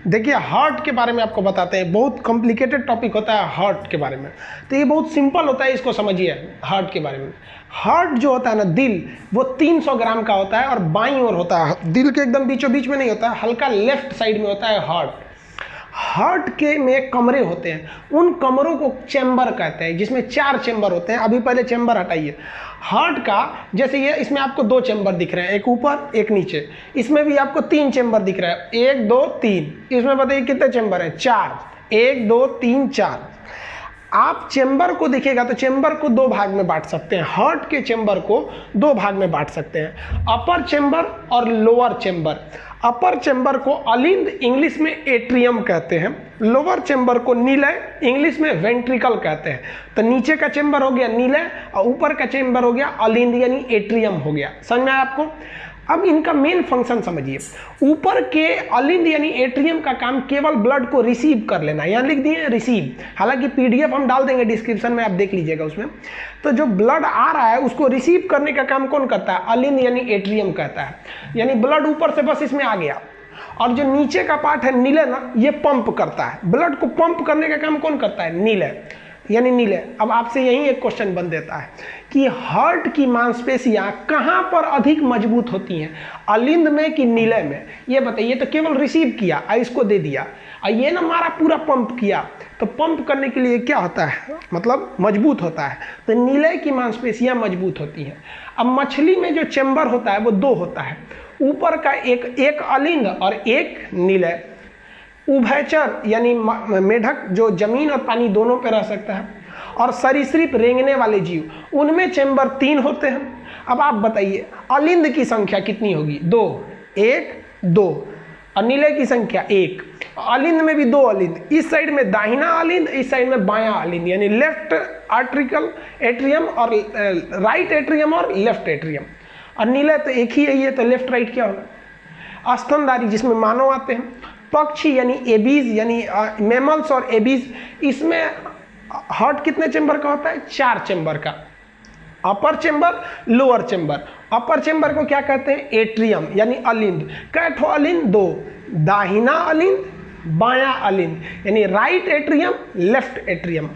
देखिए हार्ट के बारे में आपको बताते हैं, बहुत कॉम्प्लिकेटेड टॉपिक होता है हार्ट के बारे में, तो ये बहुत सिंपल होता है, इसको समझिए। हार्ट के बारे में, हार्ट जो होता है ना, दिल, वो 300 ग्राम का होता है और बाईं ओर होता है, दिल के एकदम बीचों बीच में नहीं होता है, हल्का लेफ्ट साइड में होता है हार्ट। हार्ट के में कमरे होते हैं, उन कमरों को चैम्बर कहते हैं, जिसमें 4 चैम्बर होते हैं। अभी पहले चैम्बर हटाइए। हार्ट का जैसे ये, इसमें आपको 2 चैम्बर दिख रहे हैं, एक ऊपर एक नीचे। इसमें भी आपको 3 चैम्बर दिख रहा है, 1 2 3। इसमें बताइए कितने चैम्बर हैं? 4। 1 2 3 4। आप चैम्बर को देखिएगा तो चैम्बर को 2 भाग में बांट सकते हैं। हार्ट के चैम्बर को 2 भाग में बांट सकते हैं, अपर चैम्बर और लोअर चैम्बर। अपर चैम्बर को अलिंद, इंग्लिश में एट्रियम कहते हैं। लोअर चैम्बर को नीलय, इंग्लिश में वेंट्रिकल कहते हैं। तो नीचे का चैम्बर हो गया नीलय और ऊपर का चैम्बर हो गया अलिंद यानी एट्रियम हो गया। समझ में आया आपको? अब इनका मेन फंक्शन समझिए। ऊपर के अलिंद यानी एट्रियम का काम केवल ब्लड को रिसीव कर लेना, यहाँ लिख दिए रिसीव, हालांकि पीडीएफ हम डाल देंगे डिस्क्रिप्शन में, आप देख लीजिएगा उसमें। तो जो ब्लड आ रहा है उसको रिसीव करने का काम कौन करता है? अलिंद यानी एट्रियम करता है। यानी ब्लड ऊपर से बस इसमें आ गया, और जो नीचे का पार्ट है नीले ना, ये पंप करता है। ब्लड को पंप करने का काम कौन करता है? नीले यानी नीले। अब आपसे यही एक क्वेश्चन बन देता है कि हार्ट की मांसपेशियां कहां पर अधिक मजबूत होती हैं, अलिंद में कि नीले में? ये बताइए। तो केवल रिसीव किया और इसको दे दिया, और ये ना मारा पूरा पंप किया, तो पंप करने के लिए क्या होता है, मतलब मजबूत होता है। तो नीले की मांसपेशियां मजबूत होती हैं। अब मछली में जो चैम्बर होता है वो 2 होता है, ऊपर का एक अलिंद और एक नीले। उभयचर यानी मेढक जो जमीन और पानी दोनों पे रह सकता है, और सरीसृप रेंगने वाले जीव, उनमें चैम्बर 3 होते हैं। अब आप बताइए अलिंद की संख्या कितनी होगी? 2, 1 2, और नीले की संख्या 1। अलिंद में भी 2 अलिंद, इस साइड में दाहिना अलिंद, इस साइड में बायां अलिंद, यानी लेफ्ट आर्ट्रिकल एट्रियम और राइट एट्रियम और लेफ्ट एट्रियम। और नीले तो एक ही है, तो लेफ्ट राइट क्या होगा? स्तनधारी जिसमें मानव आते हैं, पक्षी यानी एबीज यानी मैमल्स और एबीज, इसमें हार्ट कितने चैम्बर का होता है? 4 चैम्बर का। अपर चैम्बर, लोअर चैम्बर। अपर चैम्बर को क्या कहते हैं? एट्रियम यानी अलिंद। कैठो अलिंद? 2, दाहिना अलिंद, बायां अलिंद, यानी right atrium, left atrium.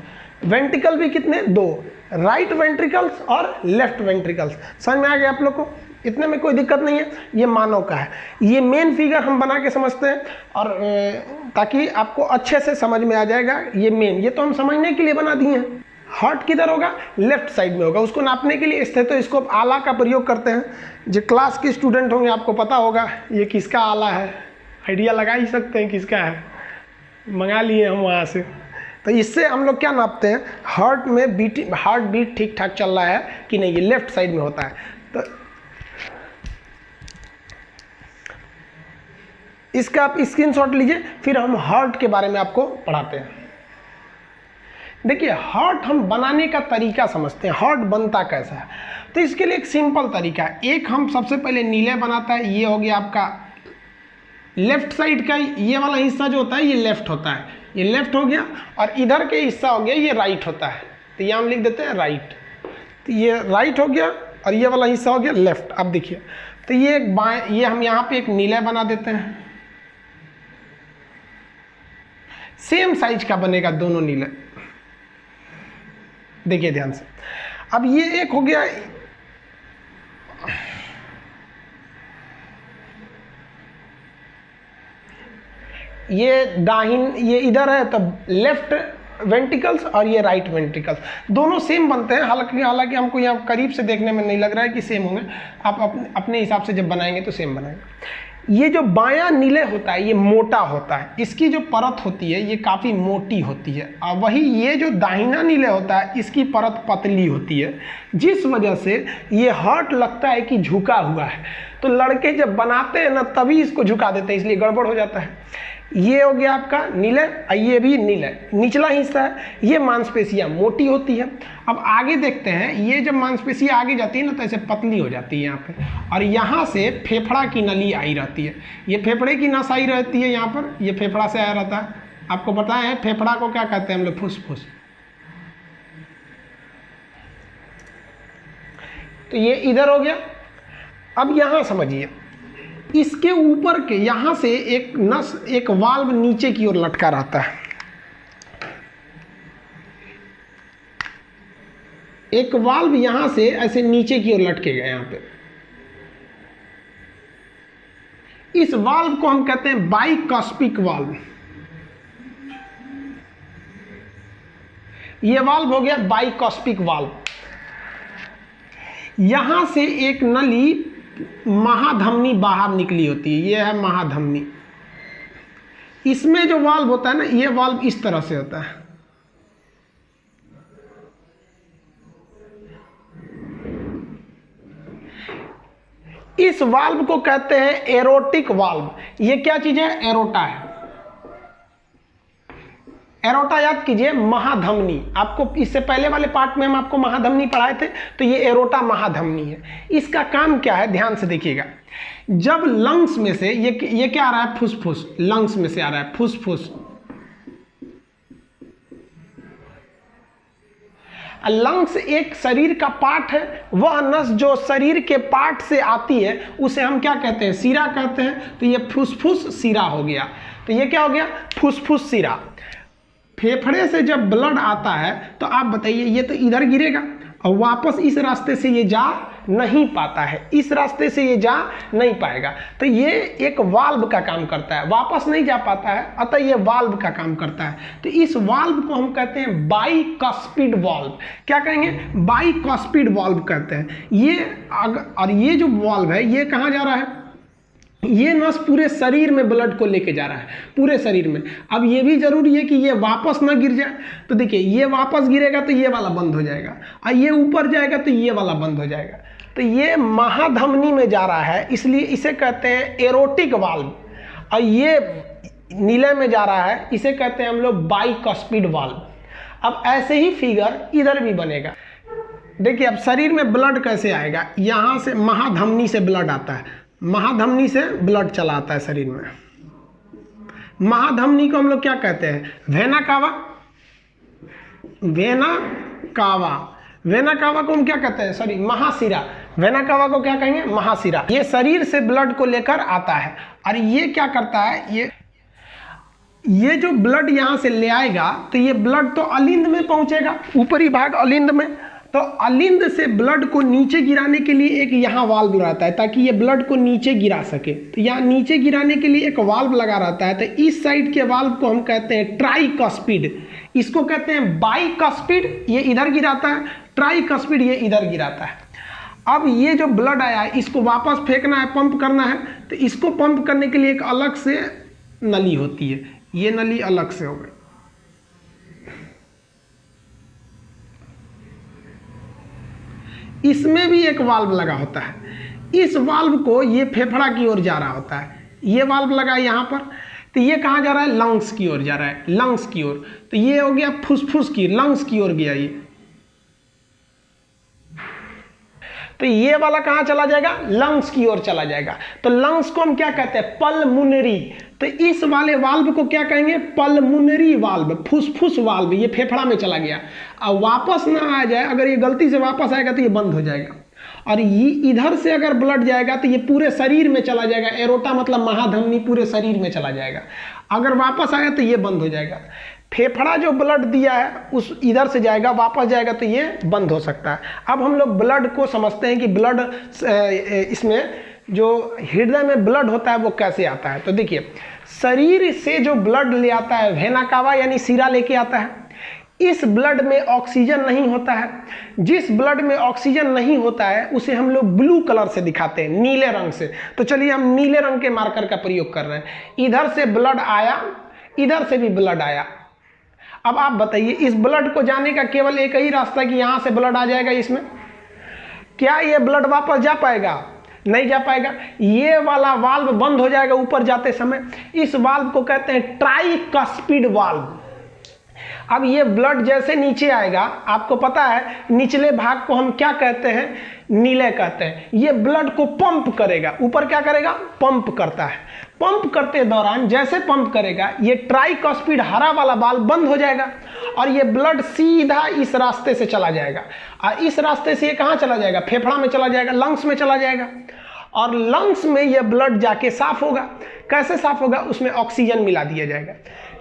Ventricle भी कितने? 2, राइट वेंट्रिकल्स और लेफ्ट वेंट्रिकल्स। समझ में आ गया आप लोग को? इतने में कोई दिक्कत नहीं है। ये मानव का है। ये मेन फिगर हम बना के समझते हैं, और ताकि आपको अच्छे से समझ में आ जाएगा। ये मेन, ये तो हम समझने के लिए बना दिए हैं। हार्ट किधर होगा? लेफ्ट साइड में होगा। उसको नापने के लिए स्टेथोस्कोप आला का प्रयोग करते हैं। जो क्लास के स्टूडेंट होंगे आपको पता होगा ये किसका आला है, आइडिया लगा ही सकते हैं किसका है, मंगा लिए हम वहाँ से। तो इससे हम लोग क्या नापते हैं? हार्ट में हार्ट बीट ठीक ठाक चल रहा है कि नहीं, ये लेफ्ट साइड में होता है। तो इसका आप स्क्रीनशॉट लीजिए, फिर हम हार्ट के बारे में आपको पढ़ाते हैं। देखिए हार्ट हम बनाने का तरीका समझते हैं, हार्ट बनता कैसा है। तो इसके लिए एक सिंपल तरीका है। एक हम सबसे पहले नीले बनाता है, ये हो गया आपका लेफ्ट साइड का, ये वाला हिस्सा जो होता है ये लेफ्ट होता है, ये लेफ्ट हो गया, और इधर के हिस्सा हो गया ये राइट होता है। तो ये हम लिख देते हैं राइट। तो ये राइट हो गया और ये वाला हिस्सा हो गया लेफ्ट। अब देखिए, तो ये एक बाएं, ये हम यहाँ पे एक नीले बना देते हैं, सेम साइज का बनेगा दोनों नीले। देखिए ध्यान से। अब ये एक हो गया, ये इधर है तो लेफ्ट वेंट्रिकल्स और ये राइट वेंट्रिकल्स, दोनों सेम बनते हैं। हालांकि हमको यहाँ करीब से देखने में नहीं लग रहा है कि सेम होंगे, आप अपने हिसाब से जब बनाएंगे तो सेम बनाएंगे। ये जो बायां नीले होता है ये मोटा होता है, इसकी जो परत होती है ये काफ़ी मोटी होती है, और वही ये जो दाहिना नीले होता है इसकी परत पतली होती है, जिस वजह से ये हार्ट लगता है कि झुका हुआ है। तो लड़के जब बनाते हैं ना तभी इसको झुका देते हैं, इसलिए गड़बड़ हो जाता है। ये हो गया आपका नीले, ये भी नीले, निचला हिस्सा है। ये मांसपेशियां मोटी होती है। अब आगे देखते हैं, ये जब मांसपेशियां आगे जाती है ना तो ऐसे पतली हो जाती है यहाँ पे, और यहाँ से फेफड़ा की नली आई रहती है। ये फेफड़े की नस आई रहती है यहाँ पर, ये फेफड़ा से आया रहता है। आपको पता है फेफड़ा को क्या कहते हैं हम लोग? फुसफुस। तो ये इधर हो गया। अब यहाँ समझिए, इसके ऊपर के यहाँ से एक नस, एक वाल्व नीचे की ओर लटका रहता है। एक वाल्व यहाँ से ऐसे नीचे की ओर लटकेगा यहाँ पे। इस वाल्व को हम कहते हैं बाइकॉस्पिक वाल्व। ये वाल्व हो गया बाइकॉस्पिक वाल्व। यहां से एक नली महाधमनी बाहर निकली होती है, ये है महाधमनी। इसमें जो वाल्व होता है ना, ये वाल्व इस तरह से होता है। इस वाल्व को कहते हैं एरोटिक वाल्व। ये क्या चीज है? एरोटा है। एरोटा याद कीजिए, महाधमनी। आपको इससे पहले वाले पार्ट में हम आपको महाधमनी पढ़ाए थे, तो ये एरोटा महाधमनी है। इसका काम क्या है, ध्यान से देखिएगा। जब लंग्स में से ये क्या आ रहा है? फुसफुस। लंग्स में से आ रहा है फुसफुस। लंग्स एक शरीर का पार्ट है। वह नस जो शरीर के पार्ट से आती है उसे हम क्या कहते हैं? सीरा कहते हैं। तो ये फुसफुस सीरा हो गया। तो ये क्या हो गया? फुसफुस सीरा। फेफड़े से जब ब्लड आता है तो आप बताइए, ये तो इधर गिरेगा और वापस इस रास्ते से ये जा नहीं पाता है, इस रास्ते से ये जा नहीं पाएगा। तो ये एक वाल्व का काम करता है, वापस नहीं जा पाता है, अतः ये वाल्व का काम करता है। तो इस वाल्व को हम कहते हैं बाइकॉस्पिड वाल्व। क्या कहेंगे? बाइकॉस्पिड वाल्व कहते हैं। और ये जो वाल्व है, ये कहाँ जा रहा है? ये नस पूरे शरीर में ब्लड को लेके जा रहा है, पूरे शरीर में। अब ये भी जरूरी है कि ये वापस ना गिर जाए। तो देखिए, ये वापस गिरेगा तो ये वाला बंद हो जाएगा, और ये ऊपर जाएगा तो ये वाला बंद हो जाएगा। तो ये महाधमनी में जा रहा है, इसलिए इसे कहते हैं एरोटिक वाल्व। और ये नीले में जा रहा है, इसे कहते हैं हम लोग बाइकॉस्पिड वाल्व। अब ऐसे ही फिगर इधर भी बनेगा। देखिए, अब शरीर में ब्लड कैसे आएगा? यहाँ से महाधमनी से ब्लड आता है, महाधमनी से ब्लड चला आता है शरीर में। महाधमनी को हम लोग क्या कहते हैं? Vena cava. Vena cava. Vena cava को हम क्या कहते हैं? सॉरी, महाशिरा। वेना कावा को क्या कहेंगे? महाशिरा। ये शरीर से ब्लड को लेकर आता है, और ये क्या करता है? ये जो ब्लड यहाँ से ले आएगा, तो ये ब्लड तो अलिंद में पहुंचेगा, ऊपरी भाग अलिंद में। तो अलिंद से ब्लड को नीचे गिराने के लिए एक यहाँ वाल्व रहता है, ताकि ये ब्लड को नीचे गिरा सके। तो यहाँ नीचे गिराने के लिए एक वाल्व लगा रहता है। तो इस साइड के वाल्व को हम कहते हैं ट्राइकॉस्पिड। इसको कहते हैं बाइकॉस्पिड, ये इधर गिराता है। ट्राइकॉस्पिड, ये इधर गिराता है। अब ये जो ब्लड आया है, इसको वापस फेंकना है, पंप करना है। तो इसको पंप करने के लिए एक अलग से नली होती है। ये नली अलग से हो गई। इसमें भी एक वाल्व लगा होता है। इस वाल्व को ये फेफड़ा की ओर जा रहा होता है। ये वाल्व लगा है यहाँ पर, तो ये कहाँ जा रहा है? लंग्स की ओर जा रहा है, लंग्स की ओर। तो ये हो गया फुसफुस की, लंग्स की ओर गया ये। तो ये वाला कहाँ चला जाएगा? लंग्स की ओर चला जाएगा। तो लंग्स को हम क्या कहते हैं? पल्मोनरी। तो इस वाले वाल्व को क्या कहेंगे? पल्मोनरी वाल्व, फुसफुस वाल्व। ये फेफड़ा में चला गया, अब वापस ना आ जाए। अगर ये गलती से वापस आएगा तो ये बंद हो जाएगा। और ये इधर से अगर ब्लड जाएगा तो ये पूरे शरीर में चला जाएगा। एरोटा मतलब महाधमनी, पूरे शरीर में चला जाएगा। अगर वापस आया तो ये बंद हो जाएगा। फेफड़ा जो ब्लड दिया है उस इधर से जाएगा, वापस जाएगा तो ये बंद हो सकता है। अब हम लोग ब्लड को समझते हैं कि ब्लड इसमें जो हृदय में ब्लड होता है वो कैसे आता है। तो देखिए, शरीर से जो ब्लड ले आता है, वेना कावा यानी सीरा लेके आता है। इस ब्लड में ऑक्सीजन नहीं होता है। जिस ब्लड में ऑक्सीजन नहीं होता है उसे हम लोग ब्लू कलर से दिखाते हैं, नीले रंग से। तो चलिए हम नीले रंग के मार्कर का प्रयोग कर रहे हैं। इधर से ब्लड आया, इधर से भी ब्लड आया। अब आप बताइए, इस ब्लड को जाने का केवल एक ही रास्ता है कि यहां से ब्लड आ जाएगा इसमें। क्या ये ब्लड वापस जा पाएगा? नहीं जा पाएगा। ये वाला वाल्व बंद हो जाएगा ऊपर जाते समय। इस वाल्व को कहते हैं ट्राइकॉस्पिड वाल्व। अब ये ब्लड जैसे नीचे आएगा, आपको पता है निचले भाग को हम क्या कहते हैं? नीले कहते हैं। ये ब्लड को पंप करेगा, ऊपर क्या करेगा? पंप करता है। पंप करते दौरान जैसे पंप करेगा, ये ट्राइकॉस्पिड हरा वाला वाल्व बंद हो जाएगा और ये ब्लड सीधा इस रास्ते से चला जाएगा। और इस रास्ते से ये कहाँ चला जाएगा? फेफड़ा में चला जाएगा, लंग्स में चला जाएगा। और लंग्स में यह ब्लड जाके साफ होगा। कैसे साफ होगा? उसमें ऑक्सीजन मिला दिया जाएगा।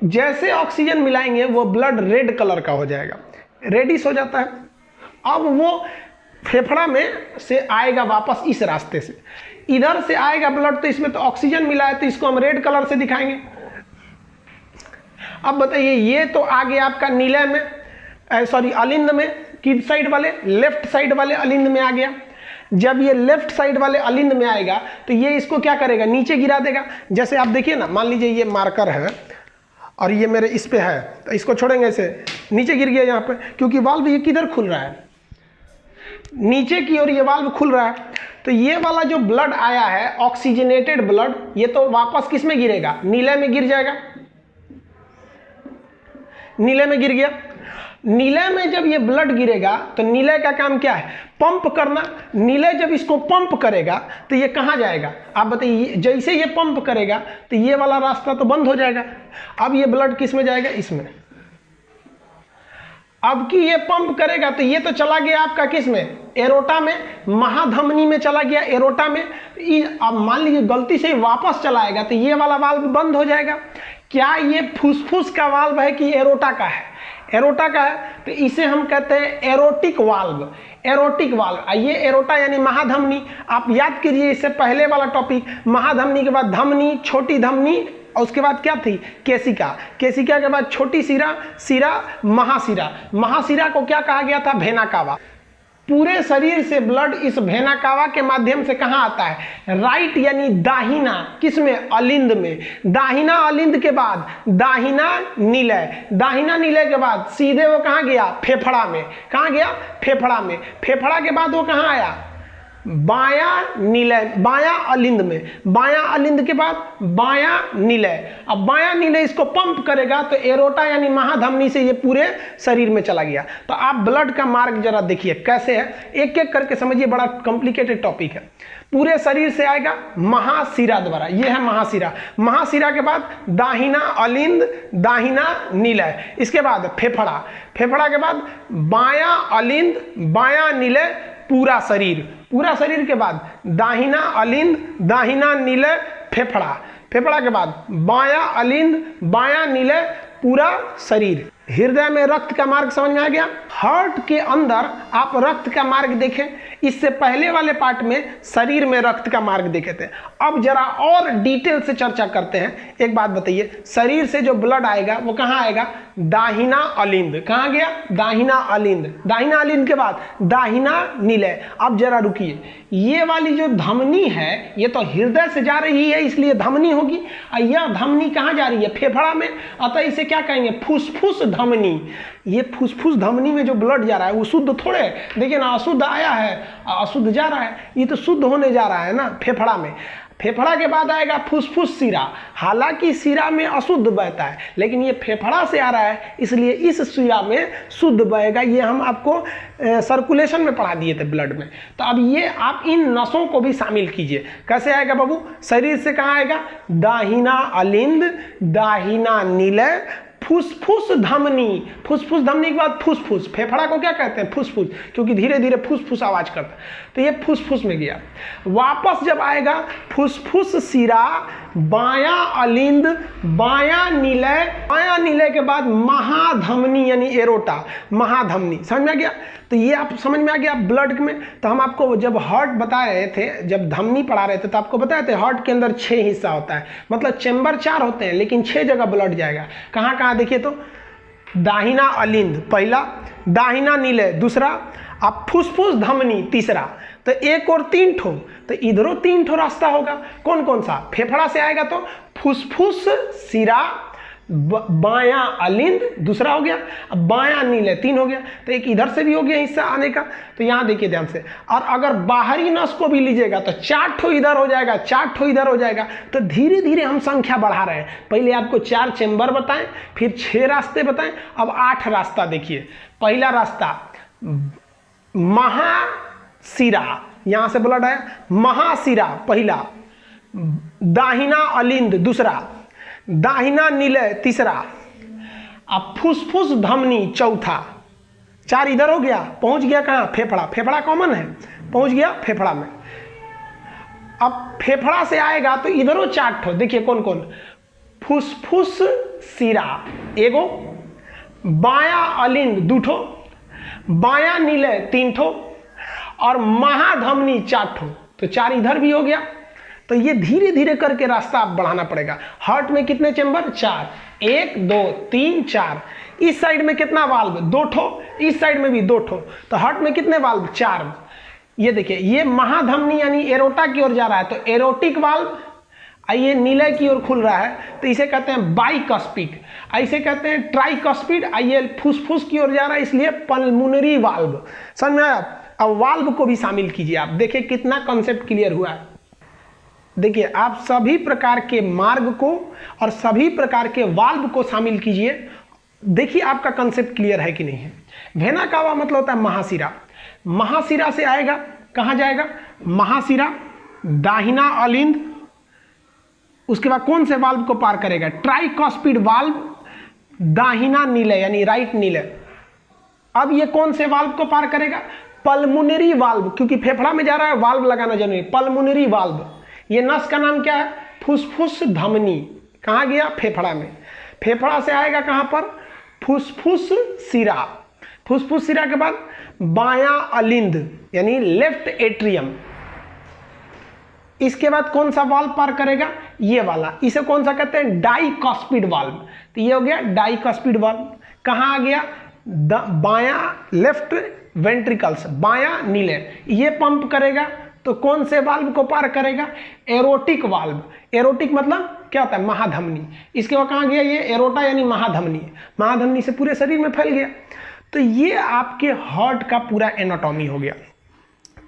जैसे ऑक्सीजन मिलाएंगे वो ब्लड रेड कलर का हो जाएगा, रेडिश हो जाता है। अब वो फेफड़ा में से आएगा वापस इस रास्ते से, इधर से आएगा ब्लड, तो इसमें तो ऑक्सीजन मिला है तो इसको हम रेड कलर से दिखाएंगे। अब बताइए, ये तो आ गया आपका नीले में, सॉरी अलिंद में, किस साइड वाले? लेफ्ट साइड वाले अलिंद में आ गया। जब ये लेफ्ट साइड वाले अलिंद में आएगा तो ये इसको क्या करेगा? नीचे गिरा देगा। जैसे आप देखिए ना, मान लीजिए ये मार्कर है और ये मेरे इस पे है, तो इसको छोड़ेंगे, ऐसे नीचे गिर गया यहाँ पे, क्योंकि वाल्व ये किधर खुल रहा है? नीचे की ओर ये वाल्व खुल रहा है। तो ये वाला जो ब्लड आया है ऑक्सीजनेटेड ब्लड, ये तो वापस किस में गिरेगा? नीले में गिर जाएगा। नीले में गिर गया। नीले में जब ये ब्लड गिरेगा तो नीले का काम क्या है? पंप करना। नीले जब इसको पंप करेगा तो ये कहाँ जाएगा? आप बताइए, जैसे ये पंप करेगा तो ये वाला रास्ता तो बंद हो जाएगा। अब ये ब्लड किस में जाएगा? इसमें। अब कि ये पंप करेगा तो ये तो चला गया आपका किस में? एरोटा में, महाधमनी में चला गया, एरोटा में। अब मान लीजिए गलती से वापस चला आएगा तो ये वाला वाल्व बंद हो जाएगा। क्या ये फुसफुस का वाल्व है कि एरोटा का है? एरोटा का है, तो इसे हम कहते हैं एरोटिक वाल्व। एरोटिक वाल्व, ये एरोटा यानी महाधमनी। आप याद कीजिए इससे पहले वाला टॉपिक, महाधमनी के बाद धमनी, छोटी धमनी, और उसके बाद क्या थी? केशिका। केशिका के बाद छोटी सिरा, सिरा, महासिरा। महासिरा को क्या कहा गया था? Vena cava. पूरे शरीर से ब्लड इस वेना कावा के माध्यम से कहाँ आता है? राइट यानी दाहिना, किसमें? अलिंद में। दाहिना अलिंद के बाद दाहिना नीलय, दाहिना नीलय के बाद सीधे वो कहाँ गया? फेफड़ा में। कहाँ गया? फेफड़ा में। फेफड़ा के बाद वो कहाँ आया? बाया नीलय, बाया अलिंद में। बाया अलिंद के बाद बाया नीलय। अब बाया नीलय इसको पंप करेगा तो एरोटा यानी महाधमनी से ये पूरे शरीर में चला गया। तो आप ब्लड का मार्ग जरा देखिए कैसे है, एक एक करके समझिए, बड़ा कॉम्प्लिकेटेड टॉपिक है। पूरे शरीर से आएगा महाशिरा द्वारा, ये है महाशिरा। महाशिरा के बाद दाहिना अलिंद, दाहिना नीलय, इसके बाद फेफड़ा, फेफड़ा के बाद बाया अलिंद, बाया नीलय, पूरा शरीर। पूरा शरीर के बाद दाहिना अलिंद, दाहिना नीलय, फेफड़ा। फेफड़ा के बाद बाया अलिंद, बाया नीलय, पूरा शरीर। हृदय में रक्त का मार्ग समझ में आ गया। हार्ट के अंदर आप रक्त का मार्ग देखें, इससे पहले वाले पार्ट में शरीर में रक्त का मार्ग देखे थे। अब जरा और डिटेल से चर्चा करते हैं। एक बात बताइए, शरीर से जो ब्लड आएगा वो कहाँ आएगा? दाहिना अलिंद। कहाँ गया? दाहिना अलिंद। दाहिना अलिंद के बाद दाहिना नीलय। अब जरा रुकिए, ये वाली जो धमनी है ये तो हृदय से जा रही है इसलिए धमनी होगी, और यह धमनी कहाँ जा रही है? फेफड़ा में। अतः इसे क्या कहेंगे? फुसफुस धमनी। ये फुसफुस धमनी में जो ब्लड जा रहा है वो शुद्ध थोड़े, देखिए ना, अशुद्ध आया है, अशुद्ध जा रहा है, ये तो शुद्ध होने जा रहा है ना फेफड़ा में। फेफड़ा के बाद आएगा फुसफुस सिरा। हालांकि सिरा में अशुद्ध बहता है, लेकिन ये फेफड़ा से आ रहा है इसलिए इस सिरा में शुद्ध बहेगा। ये हम आपको सर्कुलेशन में पढ़ा दिए थे ब्लड में। तो अब ये आप इन नसों को भी शामिल कीजिए। कैसे आएगा बाबू? शरीर से कहाँ आएगा? दाहिना अलिंद, दाहिना नीलय, फुसफुस धमनी। फुसफुस धमनी के बाद फुसफुस। फेफड़ा को क्या कहते हैं? फुसफुस, क्योंकि धीरे धीरे फुसफुस आवाज करता है, तो ये फुसफुस में गया। वापस जब आएगा फुसफुस सिरा, बाया अलिंद, बाया नीलय, बाया नीलय के बाद महाधमनी यानी एरोटा, महाधमनी। समझ में आ गया? तो ये आप समझ में आ गया ब्लड में। तो हम आपको जब हार्ट बता रहे थे, जब धमनी पढ़ा रहे थे, तो आपको बताए थे हार्ट के अंदर 6 हिस्सा होता है, मतलब चैम्बर 4 होते हैं, लेकिन 6 जगह ब्लड जाएगा। कहाँ कहाँ देखिए तो? दाहिना अलिंद पहला, दाहिना नीलय दूसरा, अब फुसफुस धमनी तीसरा। तो एक और 3 ठो, तो इधरों 3 ठो रास्ता होगा। कौन कौन सा? फेफड़ा से आएगा तो फुसफुस सिरा, बाया अलिंद दूसरा हो गया, अब बाया नीलय 3 हो गया। तो एक इधर से भी हो गया हिस्सा आने का। तो यहाँ देखिए ध्यान से, और अगर बाहरी नस को भी लीजिएगा तो 4 ठो इधर हो जाएगा, 4 ठो इधर हो जाएगा। तो धीरे धीरे हम संख्या बढ़ा रहे हैं। पहले आपको 4 चैम्बर बताएं, फिर 6 रास्ते बताएं, अब 8 रास्ता देखिए। पहला रास्ता महाशिरा, यहां से ब्लड आया, महाशिरा पहला, दाहिना अलिंद दूसरा, दाहिना नीलय तीसरा, अब फुसफुस धमनी चौथा। 4 इधर हो गया, पहुंच गया कहां? फेफड़ा। फेफड़ा कॉमन है, पहुंच गया फेफड़ा में। अब फेफड़ा से आएगा तो इधरों 4 ठो, देखिए कौन कौन, फुसफुस सिरा एगो, बाया अलिंद 2 ठो, बाया नीले 3 ठो और महाधमनी 4 ठो। तो 4 इधर भी हो गया। तो ये धीरे धीरे करके रास्ता आप बढ़ाना पड़ेगा। हार्ट में कितने चेंबर, 4, 1 2 3 4। इस साइड में कितना वाल्व, 2 ठो, इस साइड में भी 2 ठो। तो हार्ट में कितने वाल्व, 4। ये देखिए ये महाधमनी यानी एरोटा की ओर जा रहा है तो एरोटिक वाल्व, आइए नीले की ओर खुल रहा है तो इसे कहते हैं बाइकस्पिड, ऐसे कहते हैं ट्राइकस्पिड। आइए फुसफुस की ओर जा रहा है इसलिए पल्मोनरी वाल्व। समझ में आया? अब वाल्व को भी शामिल कीजिए, आप देखिए कितना कॉन्सेप्ट क्लियर हुआ है। देखिए आप सभी प्रकार के मार्ग को और सभी प्रकार के वाल्व को शामिल कीजिए, देखिए आपका कॉन्सेप्ट क्लियर है कि नहीं है। वेना कावा मतलब होता है महाशिरा, महाशिरा से आएगा कहां जाएगा, महाशिरा, दाहिना अलिंद, उसके बाद कौन से वाल्व को पार करेगा, ट्राइकॉस्पिड वाल्व, दाहिना नीले यानी राइट नीले। अब ये कौन से वाल्व को पार करेगा, पल्मोनरी वाल्व, क्योंकि फेफड़ा में जा रहा है वाल्व लगाना जरूरी, पल्मोनरी वाल्व। ये नस का नाम क्या है, फुसफुस धमनी। कहाँ गया, फेफड़ा में। फेफड़ा से आएगा कहाँ पर, फुसफुस सिरा, फुसफुस सिरा के बाद बाया अलिंद यानी लेफ्ट एट्रियम। इसके बाद कौन सा वाल्व पार करेगा, ये वाला, इसे कौन सा कहते हैं, डाइकॉस्पिड वाल्व। तो ये हो गया डाइकॉस्पिड वाल्व। कहाँ आ गया, बाया लेफ्ट वेंट्रिकल्स, बाया नीले, ये पंप करेगा तो कौन से वाल्व को पार करेगा, एरोटिक वाल्व। एरोटिक मतलब क्या होता है, महाधमनी। इसके बाद कहाँ गया, ये एरोटा यानी महाधमनी, महाधमनी से पूरे शरीर में फैल गया। तो ये आपके हार्ट का पूरा एनाटॉमी हो गया।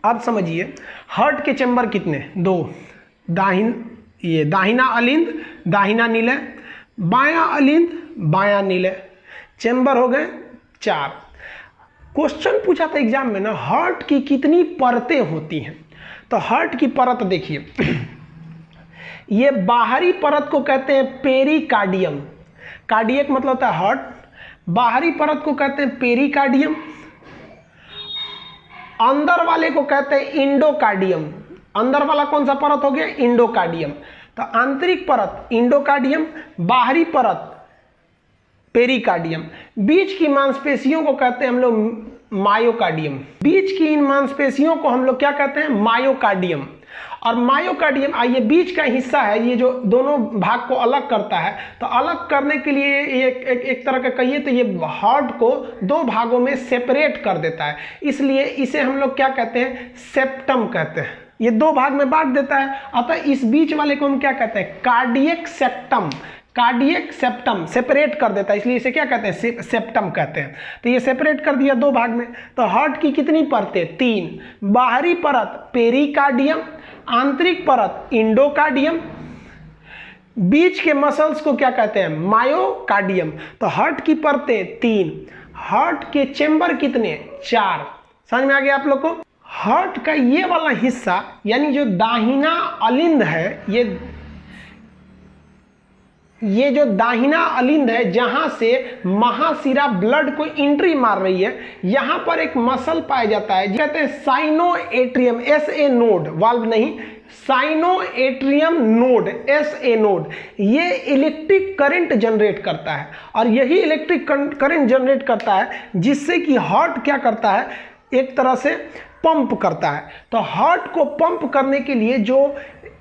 अब समझिए हार्ट के चेंबर कितने, 2, ये दाहिना अलिंद, दाहिना नीले, बाया अलिंद, बाया नीले, चेंबर हो गए 4। क्वेश्चन पूछा था एग्जाम में ना, हार्ट की कितनी परतें होती हैं। तो हार्ट की परत देखिए, ये बाहरी परत को कहते हैं पेरिकार्डियम, कार्डियक मतलब होता है हार्ट, बाहरी परत को कहते हैं पेरिकार्डियम, अंदर वाले को कहते हैं इंडोकार्डियम। अंदर वाला कौन सा परत हो गया, इंडोकार्डियम। तो आंतरिक परत इंडोकार्डियम, बाहरी परत पेरिकार्डियम। बीच की मांसपेशियों को कहते हैं हम लोग मायोकार्डियम, बीच की इन मांसपेशियों को हम लोग क्या कहते हैं, मायोकार्डियम। और मायोकार्डियम, आइए बीच का हिस्सा है ये जो दोनों भाग को अलग करता है, तो अलग करने के लिए एक तरह का कहिए तो ये हार्ट को 2 भागों में सेपरेट कर देता है, इसलिए इसे हम लोग क्या कहते हैं, सेप्टम कहते हैं। ये 2 भाग में बांट देता है, अतः इस बीच वाले को हम क्या कहते हैं, cardiac septum, cardiac septum separate कर देता है, इसलिए इसे क्या कहते हैं, सेप्टम कहते हैं। तो ये सेपरेट कर दिया 2 भाग में। तो हार्ट की कितनी परतें, 3, बाहरी परत पेरिकार्डियम, आंतरिक परत इंडोकार्डियम, बीच के मसल्स को क्या कहते हैं, मायोकार्डियम। तो हार्ट की परतें 3, हार्ट के चेंबर कितने, 4। समझ में आ गया आप लोग को। हार्ट का ये वाला हिस्सा यानी जो दाहिना अलिंद है, ये जो दाहिना अलिंद है जहां से महाशिरा ब्लड को एंट्री मार रही है, यहां पर एक मसल पाया जाता है, कहते हैं साइनोएट्रियम, SA नोड, वाल्व नहीं, साइनोएट्रियम नोड, SA नोड। ये इलेक्ट्रिक करंट जनरेट करता है और यही इलेक्ट्रिक करंट जनरेट करता है जिससे कि हार्ट क्या करता है, एक तरह से पंप करता है। तो हार्ट को पंप करने के लिए जो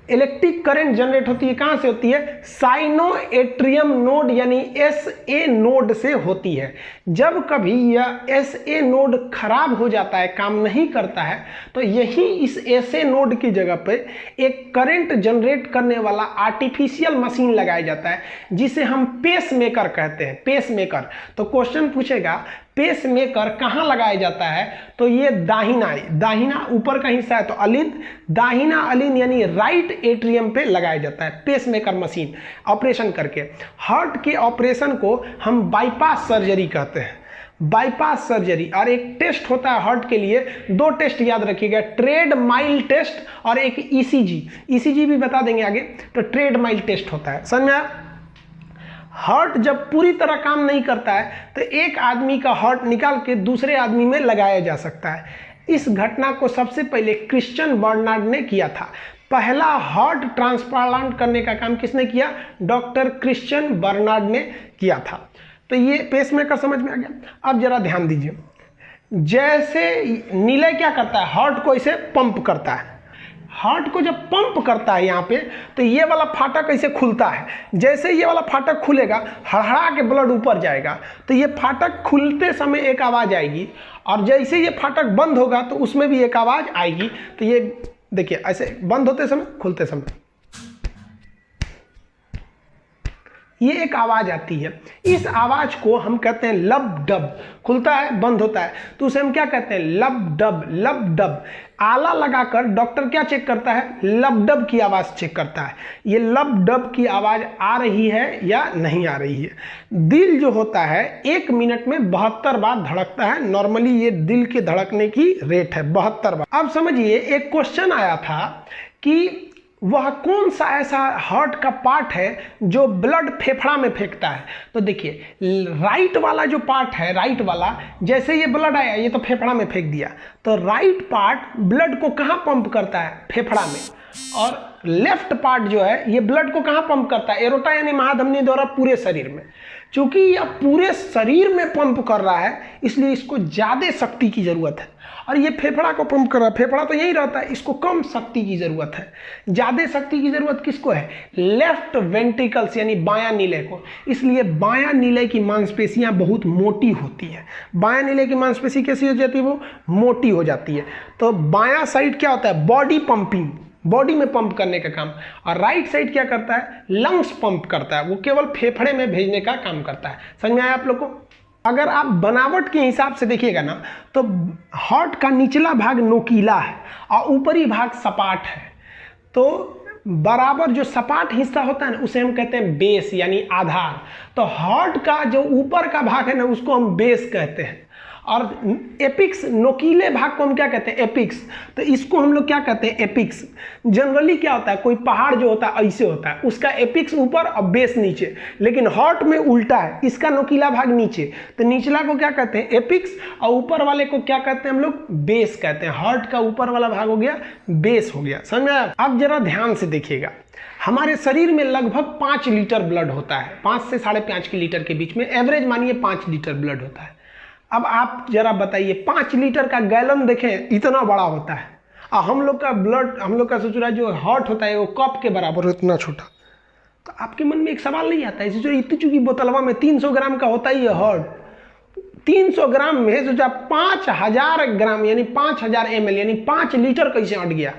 इलेक्ट्रिक करंट जनरेट होती है कहां से होती है, साइनोएट्रियम नोड यानी SA नोड से होती है। जब कभी यह SA नोड खराब हो जाता है, काम नहीं करता है, तो यही इस SA नोड की जगह पे एक करंट जनरेट करने वाला आर्टिफिशियल मशीन लगाया जाता है जिसे हम पेसमेकर कहते हैं, पेसमेकर। तो क्वेश्चन पूछेगा पेसमेकर कहाँ लगाया जाता है, तो ये दाहिना ऊपर का हिस्सा है तो अलिंद, दाहिना अलिंद यानी राइट एट्रियम पे लगाया जाता है पेसमेकर मशीन ऑपरेशन करके। हार्ट के ऑपरेशन को हम बाईपास सर्जरी कहते हैं, बाईपास सर्जरी। और एक टेस्ट होता है हार्ट के लिए, 2 टेस्ट याद रखिएगा, ट्रेड माइल टेस्ट और एक ECG भी बता देंगे आगे। तो ट्रेड माइल टेस्ट होता है, समझ में आया। हार्ट जब पूरी तरह काम नहीं करता है तो एक आदमी का हार्ट निकाल के दूसरे आदमी में लगाया जा सकता है। इस घटना को सबसे पहले क्रिश्चियन बर्नार्ड ने किया था। पहला हार्ट ट्रांसप्लांट करने का काम किसने किया? डॉक्टर क्रिश्चियन बर्नार्ड ने किया था। तो ये पेसमेकर समझ में आ गया। अब जरा ध्यान दीजिए, जैसे नीले क्या करता है, हार्ट को इसे पंप करता है। हार्ट को जब पंप करता है यहाँ पे, तो ये वाला फाटक ऐसे खुलता है। जैसे ये वाला फाटक खुलेगा, हड़हड़ा के ब्लड ऊपर जाएगा, तो ये फाटक खुलते समय एक आवाज़ आएगी, और जैसे ये फाटक बंद होगा तो उसमें भी एक आवाज़ आएगी। तो ये देखिए, ऐसे बंद होते समय, खुलते समय ये एक आवाज़ आती है। इस आवाज़ को हम कहते हैं लब डब। खुलता है, बंद होता है, तो उसे हम क्या कहते हैं? लब डब। लब डब आला लगाकर डॉक्टर क्या चेक करता है? लब डब की आवाज़ चेक करता है। ये लब डब की आवाज़ आ रही है या नहीं आ रही है। दिल जो होता है 1 मिनट में 72 बार धड़कता है। नॉर्मली ये दिल के धड़कने की रेट है 72 बार। अब समझिए, एक क्वेश्चन आया था कि वह कौन सा ऐसा हार्ट का पार्ट है जो ब्लड फेफड़ा में फेंकता है। तो देखिए, राइट वाला जो पार्ट है, राइट वाला, जैसे ये ब्लड आया, ये तो फेफड़ा में फेंक दिया, तो राइट पार्ट ब्लड को कहाँ पंप करता है? फेफड़ा में। और लेफ्ट पार्ट जो है, ये ब्लड को कहाँ पंप करता है? एरोटा यानी महाधमनी द्वारा पूरे शरीर में। चूंकि यह पूरे शरीर में पंप कर रहा है, इसलिए इसको ज़्यादा शक्ति की ज़रूरत है। और ये फेफड़ा को पंप कर रहा है, फेफड़ा तो यही रहता है, इसको कम शक्ति की ज़रूरत है। ज़्यादा शक्ति की ज़रूरत किसको है? लेफ्ट वेंट्रिकल्स यानी बायां नीले को। इसलिए बायां नीले की मांसपेशियां बहुत मोटी होती है। बायां नीले की मांसपेशी कैसी हो जाती है? वो मोटी हो जाती है। तो बायां साइड क्या होता है? बॉडी पंपिंग, बॉडी में पंप करने का काम। और राइट साइड क्या करता है? लंग्स पंप करता है, वो केवल फेफड़े में भेजने का काम करता है। समझ में आया आप लोग को? अगर आप बनावट के हिसाब से देखिएगा ना, तो हार्ट का निचला भाग नोकीला है और ऊपरी भाग सपाट है। तो बराबर जो सपाट हिस्सा होता है ना, उसे हम कहते हैं बेस यानी आधार। तो हार्ट का जो ऊपर का भाग है ना, उसको हम बेस कहते हैं। और एपिक्स, नोकीले भाग को हम क्या कहते हैं? एपिक्स। तो इसको हम लोग क्या कहते हैं? एपिक्स। जनरली क्या होता है, कोई पहाड़ जो होता है ऐसे होता है, उसका एपिक्स ऊपर और बेस नीचे। लेकिन हार्ट में उल्टा है, इसका नोकीला भाग नीचे, तो निचला को क्या कहते हैं? एपिक्स, और ऊपर वाले को क्या कहते हैं हम लोग? बेस कहते हैं। हार्ट का ऊपर वाला भाग हो गया बेस हो गया। समझ में आया? अब जरा ध्यान से देखिएगा, हमारे शरीर में लगभग 5 लीटर ब्लड होता है, 5 से 5.5 लीटर के बीच में, एवरेज मानिए 5 लीटर ब्लड होता है। अब आप जरा बताइए, 5 लीटर का गैलन देखें, इतना बड़ा होता है, और हम लोग का ब्लड, हम लोग का सोचना जो हार्ट होता है वो कप के बराबर हो, इतना छोटा। तो आपके मन में एक सवाल नहीं आता है, सोचो इतनी चूंकि बोतलवा में 300 ग्राम का होता ही है हार्ट, 300 ग्राम में सोचा 5000 ग्राम यानी 5000 ml यानी 5 लीटर कैसे अट गया?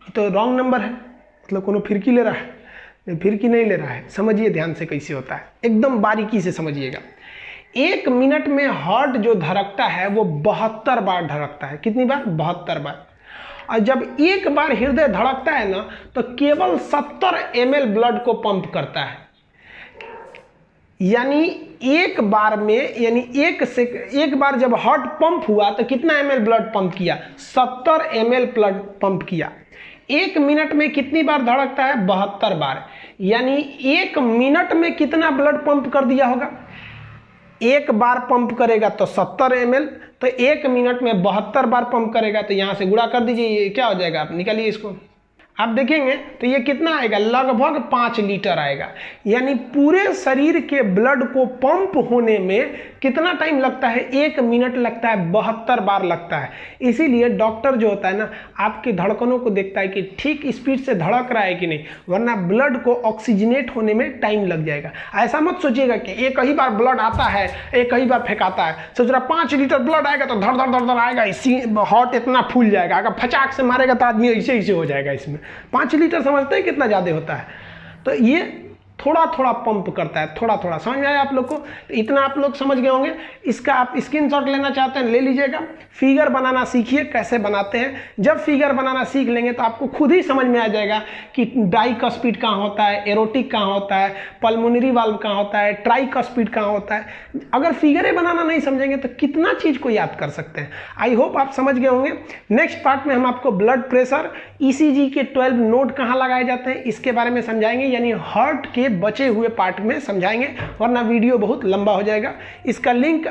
तो रॉन्ग नंबर है, मतलब कोनो फिरकी ले रहा है, फिरकी नहीं ले रहा है। समझिए ध्यान से कैसे होता है, एकदम बारीकी से समझिएगा। 1 मिनट में हार्ट जो धड़कता है वो 72 बार धड़कता है। कितनी बार? 72 बार। और जब एक बार हृदय धड़कता है ना, तो केवल 70 ml ब्लड को पंप करता है। यानी एक बार में, यानी एक बार जब हार्ट पंप हुआ तो कितना ml ब्लड पंप किया? 70 ml ब्लड पंप किया। 1 मिनट में कितनी बार धड़कता है? 72 बार। यानी 1 मिनट में कितना ब्लड पंप कर दिया होगा? एक बार पंप करेगा तो 70 ml, तो 1 मिनट में 72 बार पंप करेगा, तो यहाँ से गुणा कर दीजिए, ये क्या हो जाएगा? आप निकालिए इसको, आप देखेंगे तो ये कितना आएगा? लगभग 5 लीटर आएगा। यानी पूरे शरीर के ब्लड को पंप होने में कितना टाइम लगता है? 1 मिनट लगता है, 72 बार लगता है। इसीलिए डॉक्टर जो होता है ना, आपकी धड़कनों को देखता है कि ठीक स्पीड से धड़क रहा है कि नहीं, वरना ब्लड को ऑक्सीजनेट होने में टाइम लग जाएगा। ऐसा मत सोचिएगा कि एक ही बार ब्लड आता है, एक ही बार फेंकाता है। सोच रहा 5 लीटर ब्लड आएगा तो धड़ धड़ धड़ धड़ आएगा, इसी हार्ट इतना फूल जाएगा। अगर फचाक से मारेगा तो आदमी ऐसे ऐसे हो जाएगा। इसमें 5 लीटर समझते हैं कितना ज़्यादा होता है? तो ये थोड़ा थोड़ा पंप करता है, थोड़ा थोड़ा। समझ में आया आप लोग को? तो इतना आप लोग समझ गए होंगे। इसका आप स्क्रीनशॉट लेना चाहते हैं ले लीजिएगा। फिगर बनाना सीखिए, कैसे बनाते हैं। जब फिगर बनाना सीख लेंगे तो आपको खुद ही समझ में आ जाएगा कि डाइकस्पिड कहाँ होता है, एरोटिक कहाँ होता है, पल्मोनरी वाल्व कहाँ होता है, ट्राइकस्पिड कहाँ होता है। अगर फिगरें बनाना नहीं समझेंगे तो कितना चीज़ को याद कर सकते हैं। आई होप आप समझ गए होंगे। नेक्स्ट पार्ट में हम आपको ब्लड प्रेशर, ECG के 12 नोड कहाँ लगाए जाते हैं इसके बारे में समझाएंगे, यानी हार्ट के बचे हुए पार्ट में समझाएंगे, वरना वीडियो बहुत लंबा हो जाएगा। इसका लिंक